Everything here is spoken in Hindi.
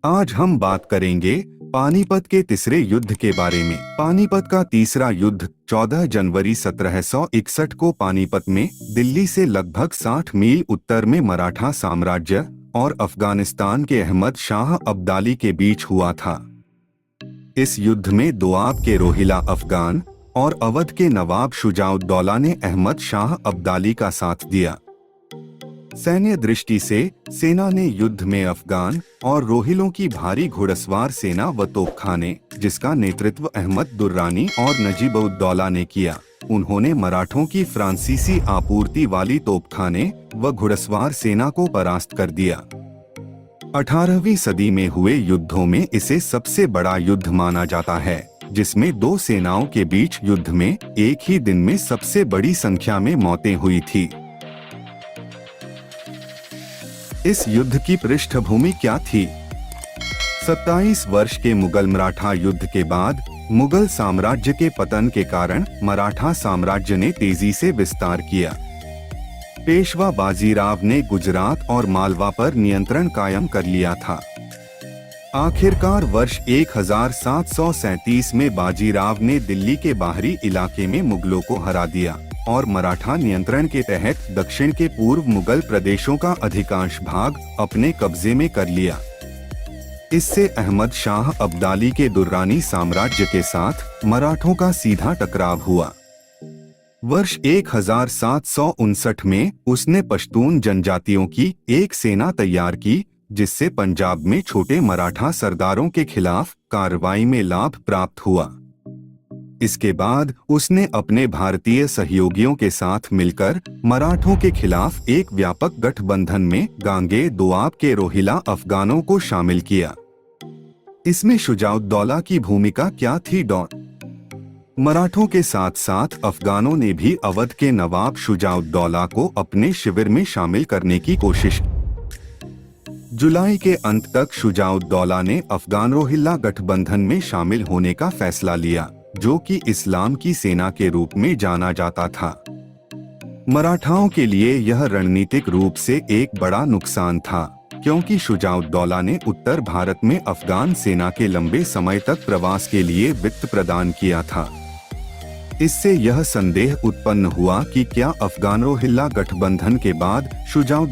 आज हम बात करेंगे पानीपत के तीसरे युद्ध के बारे में। पानीपत का तीसरा युद्ध 14 जनवरी 1761 को पानीपत में दिल्ली से लगभग 60 मील उत्तर में मराठा साम्राज्य और अफगानिस्तान के अहमद शाह अब्दाली के बीच हुआ था। इस युद्ध में दोआब के रोहिला अफगान और अवध के नवाब शुजाउद्दौला ने अहमद शाह अब्दाली का साथ दिया। सैन्य दृष्टि से सेना ने युद्ध में अफगान और रोहिलों की भारी घुड़सवार सेना व तोपखाने, जिसका नेतृत्व अहमद दुर्रानी और नजीबउद्दौला ने किया। उन्होंने मराठों की फ्रांसीसी आपूर्ति वाली तोपखाने व घुड़सवार सेना को परास्त कर दिया। 18वीं सदी में हुए युद्धों में इसे सबसे बड़ा युद्ध माना जाता है, जिसमें दो सेनाओं के बीच युद्ध में एक ही दिन में सबसे बड़ी संख्या में मौतें हुई थी। इस युद्ध की पृष्ठभूमि क्या थी? 27 वर्ष के मुगल मराठा युद्ध के बाद मुगल साम्राज्य के पतन के कारण मराठा साम्राज्य ने तेजी से विस्तार किया। पेशवा बाजीराव ने गुजरात और मालवा पर नियंत्रण कायम कर लिया था। आखिरकार वर्ष 1737 में बाजीराव ने दिल्ली के बाहरी इलाके में मुगलों को हरा दिया और मराठा नियंत्रण के तहत दक्षिण के पूर्व मुगल प्रदेशों का अधिकांश भाग अपने कब्जे में कर लिया। इससे अहमद शाह अब्दाली के दुर्रानी साम्राज्य के साथ मराठों का सीधा टकराव हुआ। वर्ष 1759 में उसने पश्तून जनजातियों की एक सेना तैयार की, जिससे पंजाब में छोटे मराठा सरदारों के खिलाफ कार्रवाई में लाभ प्राप्त हुआ। इसके बाद उसने अपने भारतीय सहयोगियों के साथ मिलकर मराठों के खिलाफ एक व्यापक गठबंधन में गांगे दोआब के रोहिला अफगानों को शामिल किया। इसमें शुजाउद्दौला की भूमिका क्या थी? मराठों के साथ साथ अफगानों ने भी अवध के नवाब शुजाउद्दौला को अपने शिविर में शामिल करने की कोशिश की। जुलाई के अंत तक शुजाउद्दौला ने अफगान रोहिला गठबंधन में शामिल होने का फैसला लिया, जो कि इस्लाम की सेना के रूप में जाना जाता था। मराठाओं के लिए यह रणनीतिक रूप से एक बड़ा नुकसान था, क्योंकि शुजाउद्दौला ने उत्तर भारत में अफगान सेना के लंबे समय तक प्रवास के लिए वित्त प्रदान किया था। इससे यह संदेह उत्पन्न हुआ कि क्या अफगान रोहिला गठबंधन के बाद शुजाउद्दौला